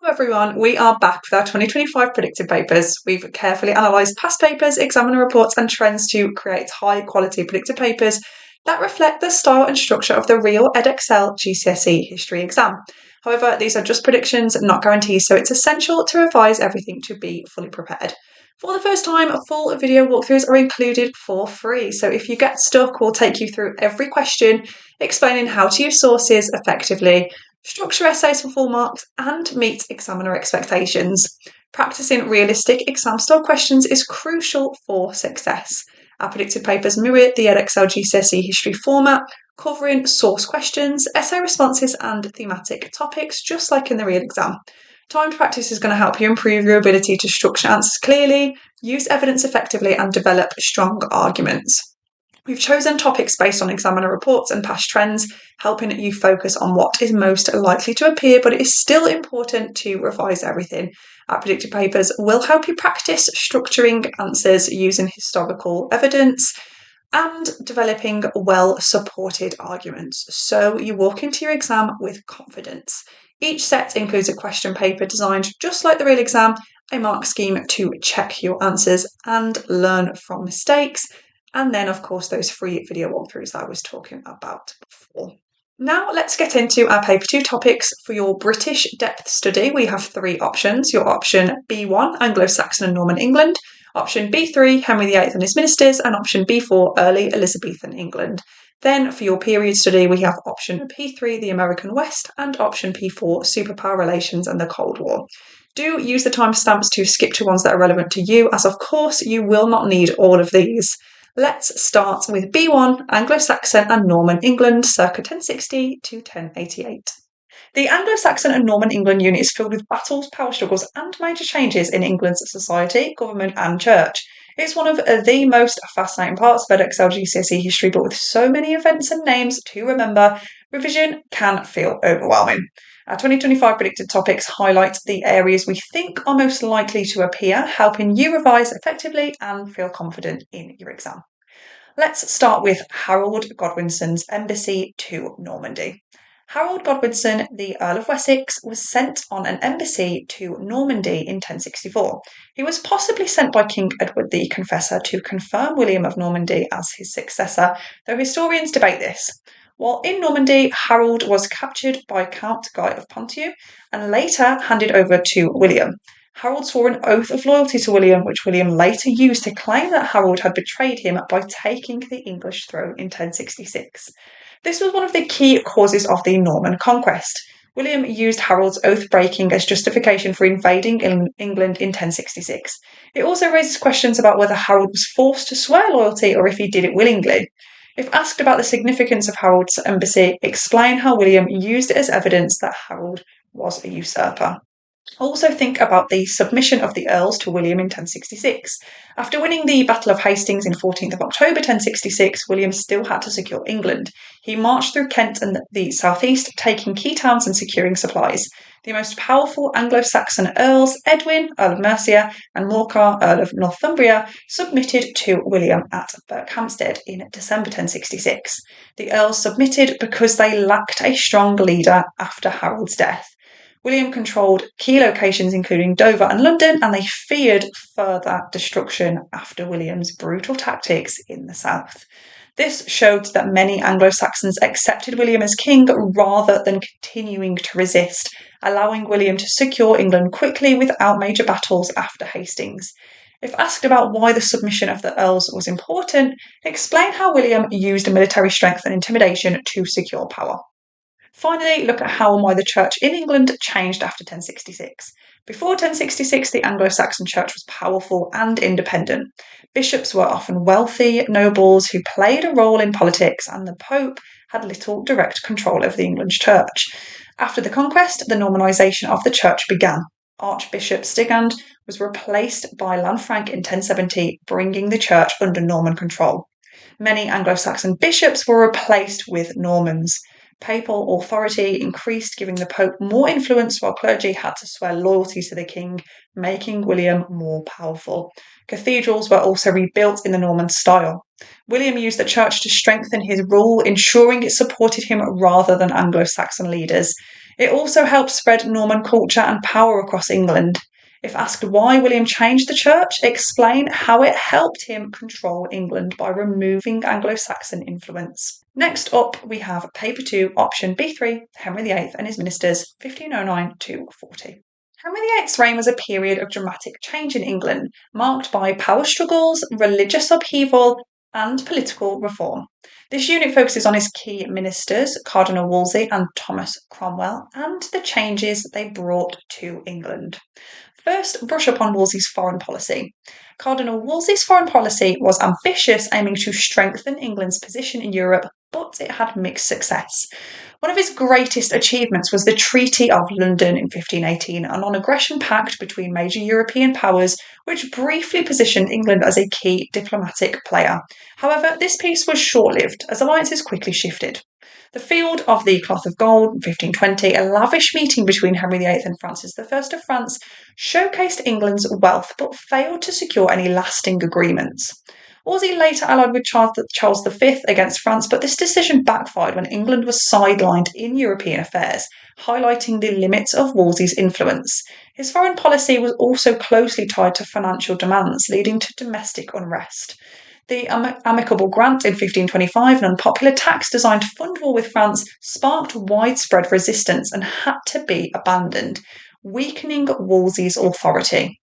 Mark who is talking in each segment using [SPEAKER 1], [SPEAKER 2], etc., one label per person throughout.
[SPEAKER 1] Hello everyone, we are back with our 2025 predicted papers. We've carefully analysed past papers, examiner reports and trends to create high quality predicted papers that reflect the style and structure of the real Edexcel GCSE history exam. However, these are just predictions, not guarantees, so it's essential to revise everything to be fully prepared. For the first time, full video walkthroughs are included for free, so if you get stuck, we'll take you through every question, explaining how to use sources effectively, structure essays for full marks, and meet examiner expectations. Practicing realistic exam-style questions is crucial for success. Our predicted papers mirror the Edexcel GCSE history format, covering source questions, essay responses, and thematic topics, just like in the real exam. Timed practice is going to help you improve your ability to structure answers clearly, use evidence effectively, and develop strong arguments. We've chosen topics based on examiner reports and past trends, helping you focus on what is most likely to appear, but it is still important to revise everything. Our predicted papers will help you practice structuring answers using historical evidence and developing well-supported arguments, so you walk into your exam with confidence. Each set includes a question paper designed just like the real exam, a mark scheme to check your answers and learn from mistakes, and then of course those free video walkthroughs that I was talking about before. Now let's get into our paper 2 topics. For your British depth study, we have 3 options. Your option B1, Anglo-Saxon and Norman England, option B3, Henry VIII and his ministers, and option B4, early Elizabethan England. Then for your period study, we have option P3, the American West, and option P4, superpower relations and the Cold War. Do use the timestamps to skip to ones that are relevant to you, as of course you will not need all of these. Let's start with B1, Anglo-Saxon and Norman England, circa 1060 to 1088. The Anglo-Saxon and Norman England unit is filled with battles, power struggles, and major changes in England's society, government, and church. It's one of the most fascinating parts of Edexcel GCSE history, but with so many events and names to remember, revision can feel overwhelming. Our 2025 predicted topics highlight the areas we think are most likely to appear, helping you revise effectively and feel confident in your exam. Let's start with Harold Godwinson's embassy to Normandy. Harold Godwinson, the Earl of Wessex, was sent on an embassy to Normandy in 1064. He was possibly sent by King Edward the Confessor to confirm William of Normandy as his successor, though historians debate this. While in Normandy, Harold was captured by Count Guy of Ponthieu and later handed over to William. Harold swore an oath of loyalty to William, which William later used to claim that Harold had betrayed him by taking the English throne in 1066. This was one of the key causes of the Norman conquest. William used Harold's oath-breaking as justification for invading England in 1066. It also raises questions about whether Harold was forced to swear loyalty or if he did it willingly. If asked about the significance of Harold's embassy, explain how William used it as evidence that Harold was a usurper. Also think about the submission of the Earls to William in 1066. After winning the Battle of Hastings in 14th of October 1066, William still had to secure England. He marched through Kent and the southeast, taking key towns and securing supplies. The most powerful Anglo-Saxon earls, Edwin, Earl of Mercia, and Morcar, Earl of Northumbria, submitted to William at Berkhamsted in December 1066. The earls submitted because they lacked a strong leader after Harold's death. William controlled key locations including Dover and London, and they feared further destruction after William's brutal tactics in the south. This showed that many Anglo-Saxons accepted William as king rather than continuing to resist, allowing William to secure England quickly without major battles after Hastings. If asked about why the submission of the earls was important, explain how William used military strength and intimidation to secure power. Finally, look at how and why the church in England changed after 1066. Before 1066, the Anglo-Saxon church was powerful and independent. Bishops were often wealthy nobles who played a role in politics, and the Pope had little direct control over the English church. After the conquest, the Normanisation of the church began. Archbishop Stigand was replaced by Lanfranc in 1070, bringing the church under Norman control. Many Anglo-Saxon bishops were replaced with Normans. Papal authority increased, giving the Pope more influence, while clergy had to swear loyalty to the king, making William more powerful. Cathedrals were also rebuilt in the Norman style. William used the church to strengthen his rule, ensuring it supported him rather than Anglo-Saxon leaders. It also helped spread Norman culture and power across England. If asked why William changed the church, explain how it helped him control England by removing Anglo-Saxon influence. Next up, we have paper 2, option B3, Henry VIII and his ministers, 1509 to 40. Henry VIII's reign was a period of dramatic change in England, marked by power struggles, religious upheaval, and political reform. This unit focuses on his key ministers, Cardinal Wolsey and Thomas Cromwell, and the changes they brought to England. First, brush up on Wolsey's foreign policy. Cardinal Wolsey's foreign policy was ambitious, aiming to strengthen England's position in Europe, but it had mixed success. One of his greatest achievements was the Treaty of London in 1518, a non-aggression pact between major European powers, which briefly positioned England as a key diplomatic player. However, this peace was short-lived, as alliances quickly shifted. The Field of the Cloth of Gold, 1520, a lavish meeting between Henry VIII and Francis I of France, showcased England's wealth but failed to secure any lasting agreements. Wolsey later allied with Charles V against France, but this decision backfired when England was sidelined in European affairs, highlighting the limits of Wolsey's influence. His foreign policy was also closely tied to financial demands, leading to domestic unrest. The Amicable Grant in 1525, an unpopular tax designed to fund war with France, sparked widespread resistance and had to be abandoned, weakening Wolsey's authority.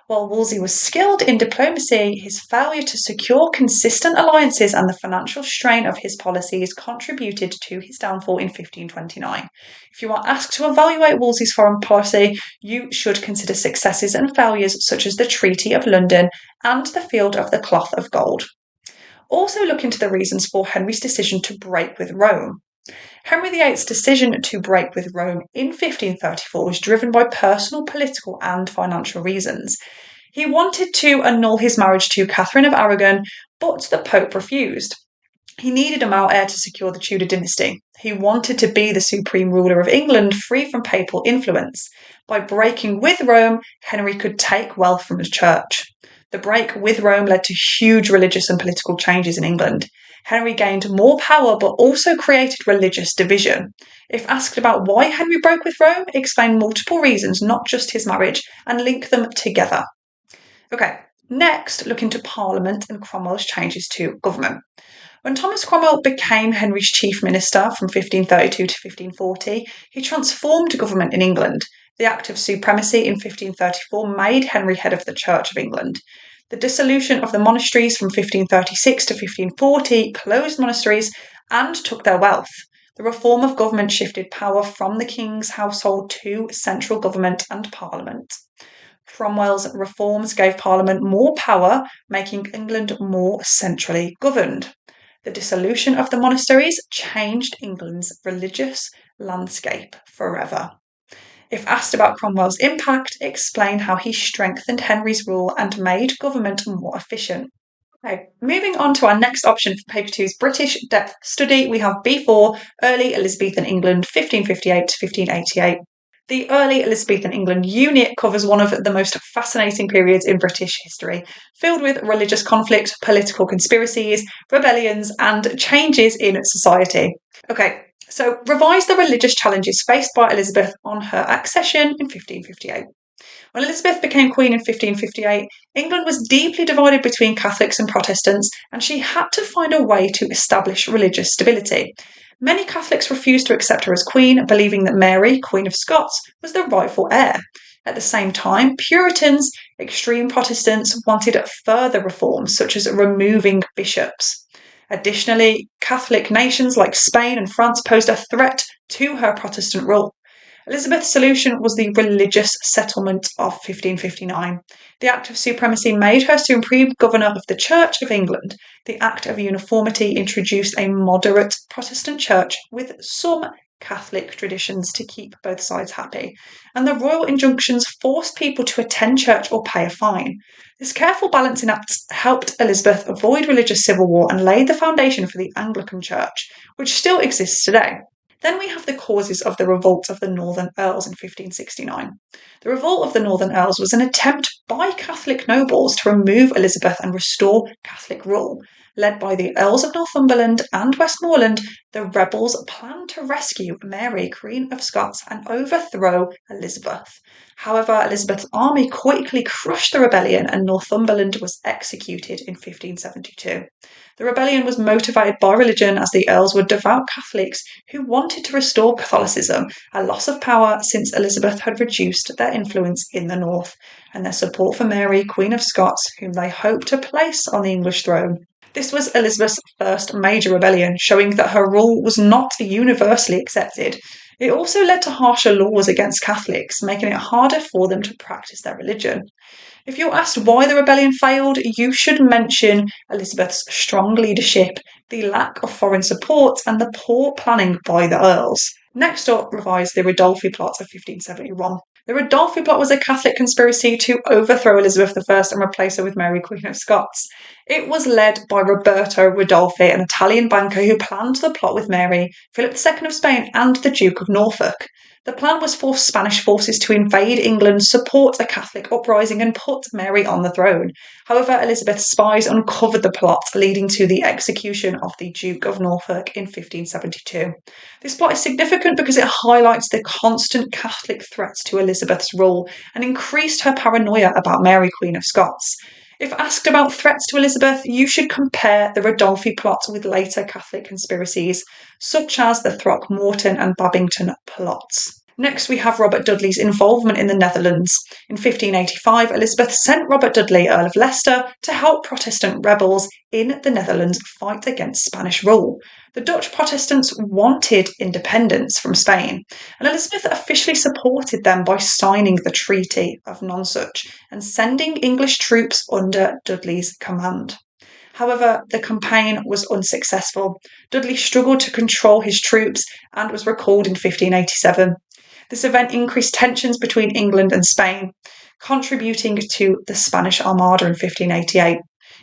[SPEAKER 1] While Wolsey was skilled in diplomacy, his failure to secure consistent alliances and the financial strain of his policies contributed to his downfall in 1529. If you are asked to evaluate Wolsey's foreign policy, you should consider successes and failures such as the Treaty of London and the Field of the Cloth of Gold. Also look into the reasons for Henry's decision to break with Rome. Henry VIII's decision to break with Rome in 1534 was driven by personal, political and financial reasons. He wanted to annul his marriage to Catherine of Aragon, but the Pope refused. He needed a male heir to secure the Tudor dynasty. He wanted to be the supreme ruler of England, free from papal influence. By breaking with Rome, Henry could take wealth from the church. The break with Rome led to huge religious and political changes in England. Henry gained more power but also created religious division. If asked about why Henry broke with Rome, explain multiple reasons, not just his marriage, and link them together. Okay, next look into Parliament and Cromwell's changes to government. When Thomas Cromwell became Henry's chief minister from 1532 to 1540, he transformed government in England. The Act of Supremacy in 1534 made Henry head of the Church of England. The dissolution of the monasteries from 1536 to 1540 closed monasteries and took their wealth. The reform of government shifted power from the king's household to central government and Parliament. Cromwell's reforms gave Parliament more power, making England more centrally governed. The dissolution of the monasteries changed England's religious landscape forever. If asked about Cromwell's impact, explain how he strengthened Henry's rule and made government more efficient. Okay, moving on to our next option for Paper 2's British depth study, we have B4, Early Elizabethan England, 1558 to 1588. The Early Elizabethan England unit covers one of the most fascinating periods in British history, filled with religious conflict, political conspiracies, rebellions, and changes in society. Okay, so revise the religious challenges faced by Elizabeth on her accession in 1558. When Elizabeth became queen in 1558, England was deeply divided between Catholics and Protestants, and she had to find a way to establish religious stability. Many Catholics refused to accept her as queen, believing that Mary, Queen of Scots, was the rightful heir. At the same time, Puritans, extreme Protestants, wanted further reforms, such as removing bishops. Additionally, Catholic nations like Spain and France posed a threat to her Protestant rule. Elizabeth's solution was the Religious Settlement of 1559. The Act of Supremacy made her supreme governor of the Church of England. The Act of Uniformity introduced a moderate Protestant church with some Catholic traditions to keep both sides happy, and the royal injunctions forced people to attend church or pay a fine. This careful balancing act helped Elizabeth avoid religious civil war and laid the foundation for the Anglican Church, which still exists today. Then we have the causes of the revolt of the Northern Earls in 1569. The revolt of the Northern Earls was an attempt by Catholic nobles to remove Elizabeth and restore Catholic rule. led by the Earls of Northumberland and Westmoreland, the rebels planned to rescue Mary, Queen of Scots, and overthrow Elizabeth. However, Elizabeth's army quickly crushed the rebellion and Northumberland was executed in 1572. The rebellion was motivated by religion, as the Earls were devout Catholics who wanted to restore Catholicism, a loss of power since Elizabeth had reduced their influence in the north, and their support for Mary, Queen of Scots, whom they hoped to place on the English throne. This was Elizabeth's first major rebellion, showing that her rule was not universally accepted. It also led to harsher laws against Catholics, making it harder for them to practice their religion. If you're asked why the rebellion failed, you should mention Elizabeth's strong leadership, the lack of foreign support, and the poor planning by the Earls. Next up, revise the Ridolfi Plot of 1571. The Ridolfi Plot was a Catholic conspiracy to overthrow Elizabeth I and replace her with Mary, Queen of Scots. It was led by Roberto Ridolfi, an Italian banker who planned the plot with Mary, Philip II of Spain, and the Duke of Norfolk. The plan was for Spanish forces to invade England, support a Catholic uprising, and put Mary on the throne. However, Elizabeth's spies uncovered the plot, leading to the execution of the Duke of Norfolk in 1572. This plot is significant because it highlights the constant Catholic threats to Elizabeth's rule and increased her paranoia about Mary, Queen of Scots. If asked about threats to Elizabeth, you should compare the Ridolfi plot with later Catholic conspiracies, such as the Throckmorton and Babington plots. Next, we have Robert Dudley's involvement in the Netherlands. In 1585, Elizabeth sent Robert Dudley, Earl of Leicester, to help Protestant rebels in the Netherlands fight against Spanish rule. The Dutch Protestants wanted independence from Spain, and Elizabeth officially supported them by signing the Treaty of Nonsuch and sending English troops under Dudley's command. However, the campaign was unsuccessful. Dudley struggled to control his troops and was recalled in 1587. This event increased tensions between England and Spain, contributing to the Spanish Armada in 1588.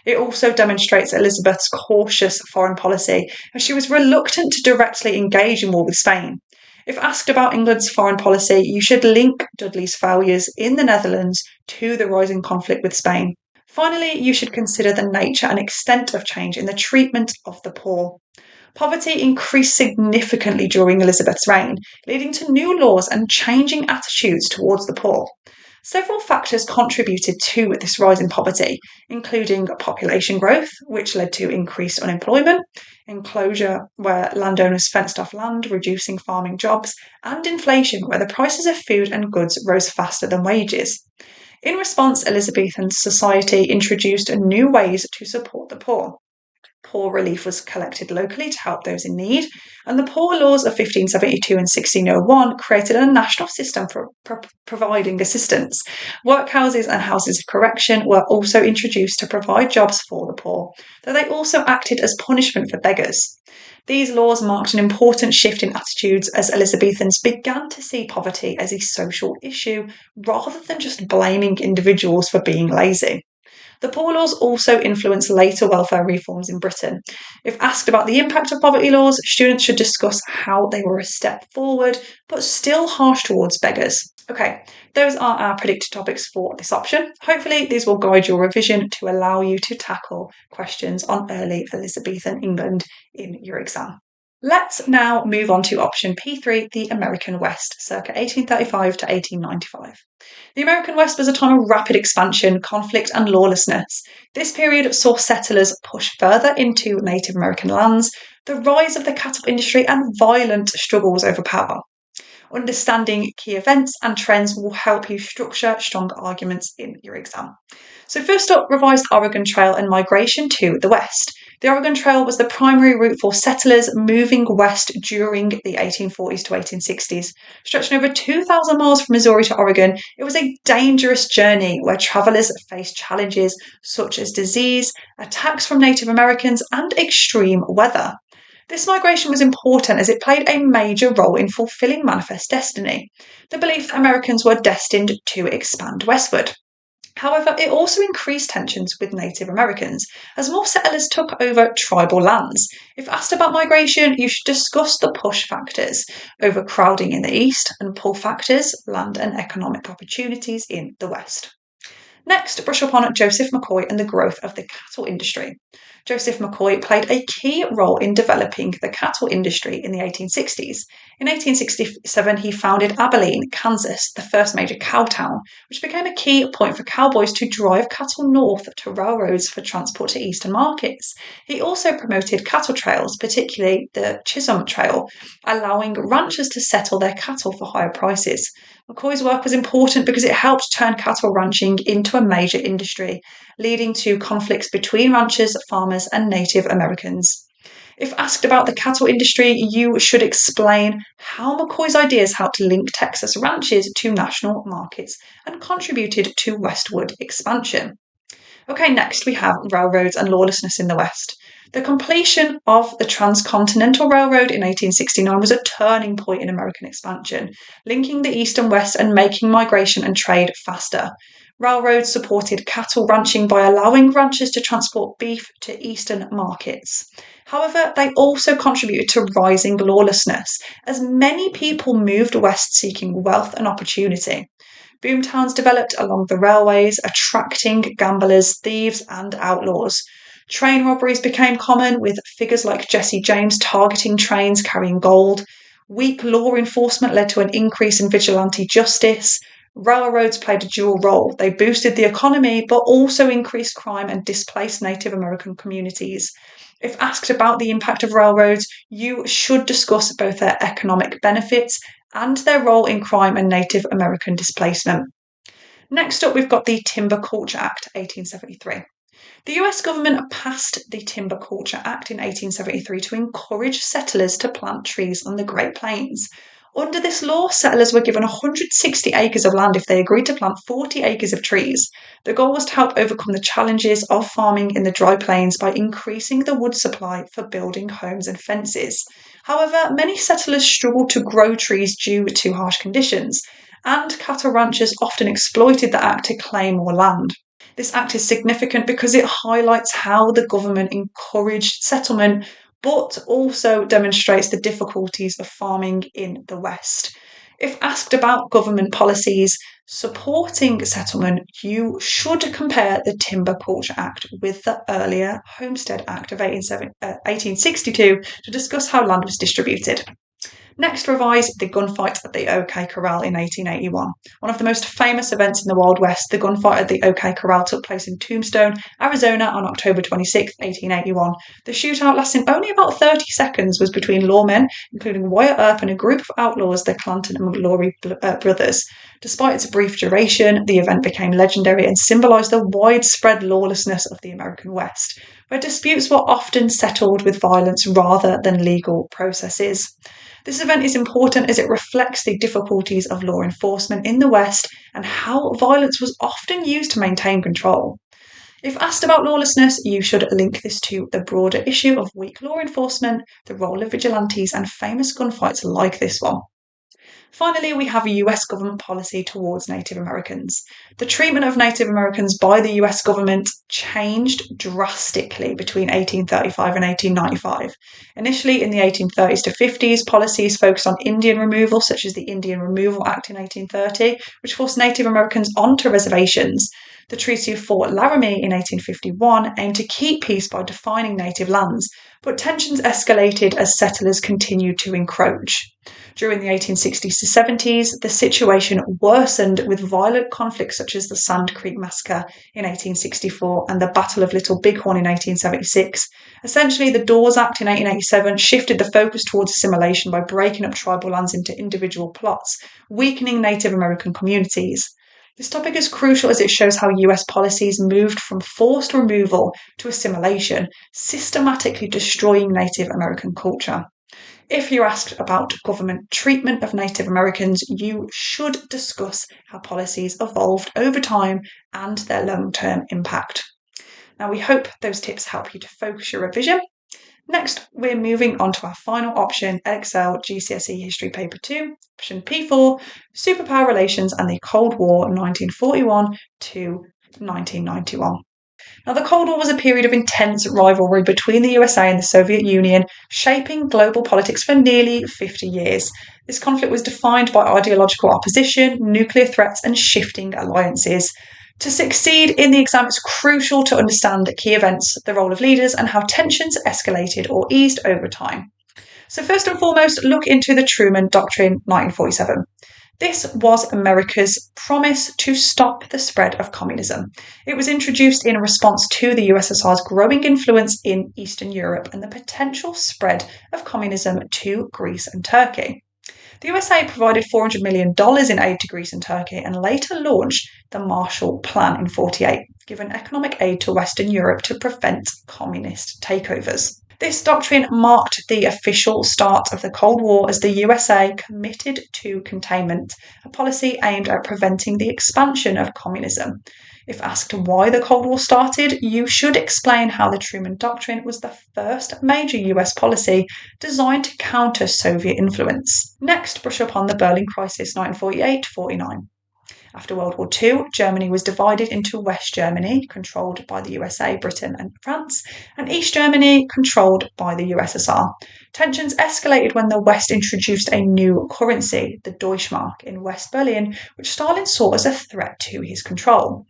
[SPEAKER 1] It also demonstrates Elizabeth's cautious foreign policy, as she was reluctant to directly engage in war with Spain. If asked about England's foreign policy, you should link Dudley's failures in the Netherlands to the rising conflict with Spain. Finally, you should consider the nature and extent of change in the treatment of the poor. Poverty increased significantly during Elizabeth's reign, leading to new laws and changing attitudes towards the poor. Several factors contributed to this rise in poverty, including population growth, which led to increased unemployment, enclosure, where landowners fenced off land, reducing farming jobs, and inflation, where the prices of food and goods rose faster than wages. In response, Elizabethan society introduced new ways to support the poor. Poor relief was collected locally to help those in need, and the Poor Laws of 1572 and 1601 created a national system for providing assistance. Workhouses and houses of correction were also introduced to provide jobs for the poor, though they also acted as punishment for beggars. These laws marked an important shift in attitudes as Elizabethans began to see poverty as a social issue rather than just blaming individuals for being lazy. The Poor Laws also influenced later welfare reforms in Britain. If asked about the impact of poverty laws, students should discuss how they were a step forward, but still harsh towards beggars. Okay, those are our predicted topics for this option. Hopefully these will guide your revision to allow you to tackle questions on early Elizabethan England in your exam. Let's now move on to option P3, the American West, circa 1835 to 1895. The American West was a time of rapid expansion, conflict, and lawlessness. This period saw settlers push further into Native American lands, the rise of the cattle industry, and violent struggles over power. Understanding key events and trends will help you structure strong arguments in your exam. So first up, revise the Oregon Trail and migration to the west. The Oregon Trail was the primary route for settlers moving west during the 1840s to 1860s. Stretching over 2,000 miles from Missouri to Oregon, it was a dangerous journey where travellers faced challenges such as disease, attacks from Native Americans, and extreme weather. This migration was important as it played a major role in fulfilling Manifest Destiny, the belief that Americans were destined to expand westward. However, it also increased tensions with Native Americans as more settlers took over tribal lands. If asked about migration, you should discuss the push factors, overcrowding in the east, and pull factors, land and economic opportunities in the west. Next, brush up on Joseph McCoy and the growth of the cattle industry. Joseph McCoy played a key role in developing the cattle industry in the 1860s. In 1867, he founded Abilene, Kansas, the first major cow town, which became a key point for cowboys to drive cattle north to railroads for transport to eastern markets. He also promoted cattle trails, particularly the Chisholm Trail, allowing ranchers to settle their cattle for higher prices. McCoy's work was important because it helped turn cattle ranching into a major industry, leading to conflicts between ranchers, farmers, and Native Americans. If asked about the cattle industry, you should explain how McCoy's ideas helped link Texas ranches to national markets and contributed to westward expansion. Okay, next we have railroads and lawlessness in the West. The completion of the Transcontinental Railroad in 1869 was a turning point in American expansion, linking the East and West and making migration and trade faster. Railroads supported cattle ranching by allowing ranchers to transport beef to eastern markets. However, they also contributed to rising lawlessness, as many people moved west seeking wealth and opportunity. Boomtowns developed along the railways, attracting gamblers, thieves, and outlaws. Train robberies became common, with figures like Jesse James targeting trains carrying gold. Weak law enforcement led to an increase in vigilante justice. Railroads played a dual role. They boosted the economy, but also increased crime and displaced Native American communities. If asked about the impact of railroads, you should discuss both their economic benefits and their role in crime and Native American displacement. Next up, we've got the Timber Culture Act, 1873. The US government passed the Timber Culture Act in 1873 to encourage settlers to plant trees on the Great Plains. Under this law, settlers were given 160 acres of land if they agreed to plant 40 acres of trees. The goal was to help overcome the challenges of farming in the dry plains by increasing the wood supply for building homes and fences. However, many settlers struggled to grow trees due to harsh conditions, and cattle ranchers often exploited the act to claim more land. This act is significant because it highlights how the government encouraged settlement, but also demonstrates the difficulties of farming in the West. If asked about government policies supporting settlement, you should compare the Timber Culture Act with the earlier Homestead Act of 1862 to discuss how land was distributed. Next, revise the gunfight at the OK Corral in 1881. One of the most famous events in the Wild West, the gunfight at the OK Corral took place in Tombstone, Arizona on October 26, 1881. The shootout, lasting only about 30 seconds, was between lawmen, including Wyatt Earp, and a group of outlaws, the Clanton and McLaury brothers. Despite its brief duration, the event became legendary and symbolised the widespread lawlessness of the American West, where disputes were often settled with violence rather than legal processes. This event is important as it reflects the difficulties of law enforcement in the West and how violence was often used to maintain control. If asked about lawlessness, you should link this to the broader issue of weak law enforcement, the role of vigilantes, and famous gunfights like this one. Finally, we have a US government policy towards Native Americans. The treatment of Native Americans by the US government changed drastically between 1835 and 1895. Initially, in the 1830s to 50s, policies focused on Indian removal, such as the Indian Removal Act in 1830, which forced Native Americans onto reservations. The Treaty of Fort Laramie in 1851 aimed to keep peace by defining native lands, but tensions escalated as settlers continued to encroach. During the 1860s to 70s, the situation worsened with violent conflicts such as the Sand Creek Massacre in 1864 and the Battle of Little Bighorn in 1876. Essentially, the Dawes Act in 1887 shifted the focus towards assimilation by breaking up tribal lands into individual plots, weakening Native American communities. This topic is crucial as it shows how US policies moved from forced removal to assimilation, systematically destroying Native American culture. If you're asked about government treatment of Native Americans, you should discuss how policies evolved over time and their long-term impact. Now, we hope those tips help you to focus your revision. Next, we're moving on to our final option, Edexcel GCSE History Paper 2, option P4, Superpower Relations and the Cold War 1941 to 1991. Now, the Cold War was a period of intense rivalry between the USA and the Soviet Union, shaping global politics for nearly 50 years. This conflict was defined by ideological opposition, nuclear threats, and shifting alliances. To succeed in the exam, it's crucial to understand the key events, the role of leaders, and how tensions escalated or eased over time. So first and foremost, look into the Truman Doctrine 1947. This was America's promise to stop the spread of communism. It was introduced in response to the USSR's growing influence in Eastern Europe and the potential spread of communism to Greece and Turkey. The USA provided $400 million in aid to Greece and Turkey and later launched the Marshall Plan in 1948, giving economic aid to Western Europe to prevent communist takeovers. This doctrine marked the official start of the Cold War as the USA committed to containment, a policy aimed at preventing the expansion of communism. If asked why the Cold War started, you should explain how the Truman Doctrine was the first major US policy designed to counter Soviet influence. Next, brush up on the Berlin Crisis 1948-49. After World War II, Germany was divided into West Germany, controlled by the USA, Britain and France, and East Germany, controlled by the USSR. Tensions escalated when the West introduced a new currency, the Deutschmark, in West Berlin, which Stalin saw as a threat to his control.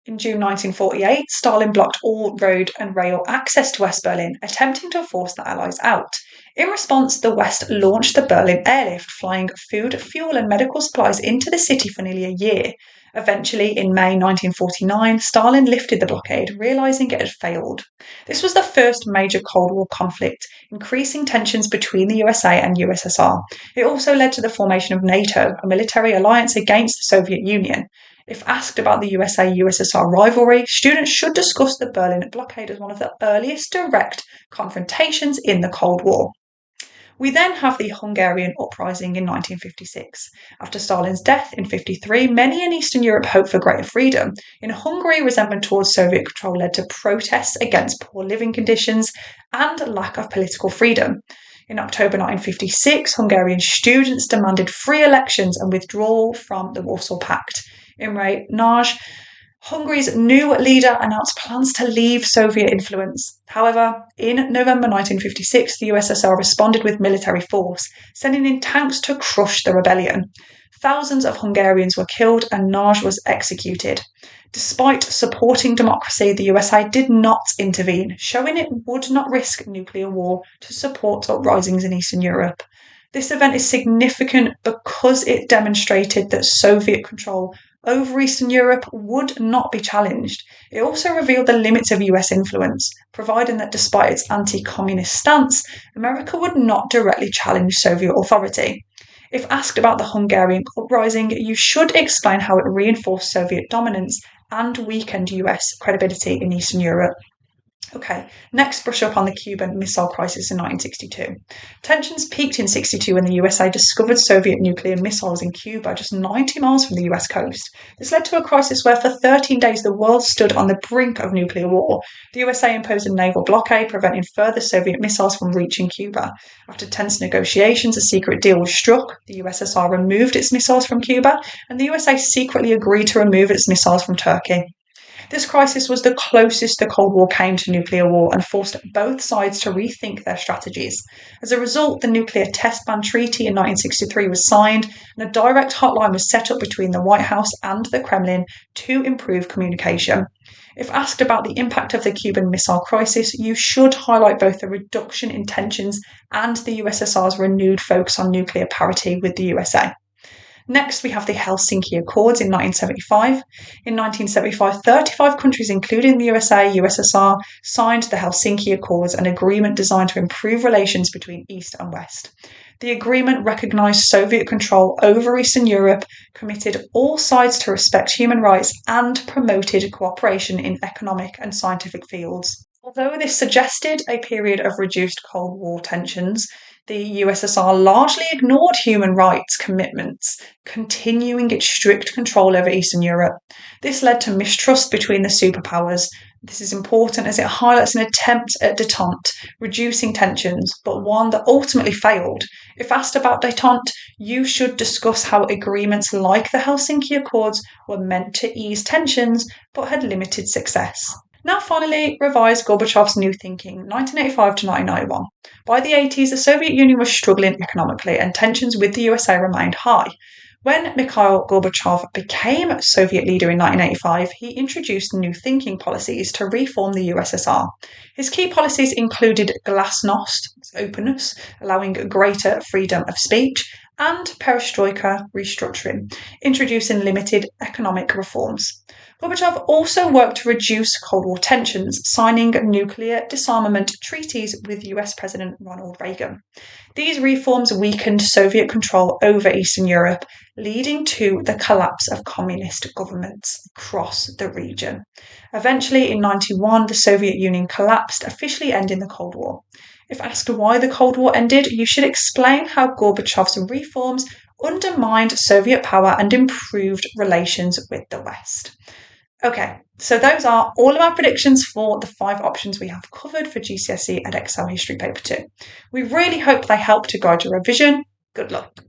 [SPEAKER 1] In June 1948, Stalin blocked all road and rail access to West Berlin, attempting to force the Allies out. In response, the West launched the Berlin Airlift, flying food, fuel and medical supplies into the city for nearly a year. Eventually, in May 1949, Stalin lifted the blockade, realising it had failed. This was the first major Cold War conflict, increasing tensions between the USA and USSR. It also led to the formation of NATO, a military alliance against the Soviet Union. If asked about the USA-USSR rivalry, students should discuss the Berlin blockade as one of the earliest direct confrontations in the Cold War. We then have the Hungarian uprising in 1956. After Stalin's death in 1953, many in Eastern Europe hoped for greater freedom. In Hungary, resentment towards Soviet control led to protests against poor living conditions and lack of political freedom. In October 1956, Hungarian students demanded free elections and withdrawal from the Warsaw Pact. Imre Nagy, Hungary's new leader, announced plans to leave Soviet influence. However, in November 1956, the USSR responded with military force, sending in tanks to crush the rebellion. Thousands of Hungarians were killed and Nagy was executed. Despite supporting democracy, the USA did not intervene, showing it would not risk nuclear war to support uprisings in Eastern Europe. This event is significant because it demonstrated that Soviet control over Eastern Europe would not be challenged. It also revealed the limits of US influence, providing that despite its anti-communist stance, America would not directly challenge Soviet authority. If asked about the Hungarian uprising, you should explain how it reinforced Soviet dominance and weakened US credibility in Eastern Europe. Okay, next brush up on the Cuban Missile Crisis in 1962. Tensions peaked in 1962 when the USA discovered Soviet nuclear missiles in Cuba, just 90 miles from the US coast. This led to a crisis where for 13 days the world stood on the brink of nuclear war. The USA imposed a naval blockade, preventing further Soviet missiles from reaching Cuba. After tense negotiations, a secret deal was struck. The USSR removed its missiles from Cuba, and the USA secretly agreed to remove its missiles from Turkey. This crisis was the closest the Cold War came to nuclear war and forced both sides to rethink their strategies. As a result, the Nuclear Test Ban Treaty in 1963 was signed, and a direct hotline was set up between the White House and the Kremlin to improve communication. If asked about the impact of the Cuban Missile Crisis, you should highlight both the reduction in tensions and the USSR's renewed focus on nuclear parity with the USA. Next, we have the Helsinki Accords in 1975. In 1975, 35 countries, including the USA, USSR, signed the Helsinki Accords, an agreement designed to improve relations between East and West. The agreement recognised Soviet control over Eastern Europe, committed all sides to respect human rights, and promoted cooperation in economic and scientific fields. Although this suggested a period of reduced Cold War tensions, the USSR largely ignored human rights commitments, continuing its strict control over Eastern Europe. This led to mistrust between the superpowers. This is important as it highlights an attempt at détente, reducing tensions, but one that ultimately failed. If asked about détente, you should discuss how agreements like the Helsinki Accords were meant to ease tensions, but had limited success. Now finally, revise Gorbachev's New Thinking, 1985 to 1991. By the 80s, the Soviet Union was struggling economically and tensions with the USA remained high. When Mikhail Gorbachev became Soviet leader in 1985, he introduced new thinking policies to reform the USSR. His key policies included glasnost, openness, allowing greater freedom of speech, and perestroika, restructuring, introducing limited economic reforms. Gorbachev also worked to reduce Cold War tensions, signing nuclear disarmament treaties with US President Ronald Reagan. These reforms weakened Soviet control over Eastern Europe, leading to the collapse of communist governments across the region. Eventually, in 1991, the Soviet Union collapsed, officially ending the Cold War. If asked why the Cold War ended, you should explain how Gorbachev's reforms undermined Soviet power and improved relations with the West. Okay, so those are all of our predictions for the 5 options we have covered for GCSE Edexcel History Paper 2. We really hope they help to guide your revision. Good luck.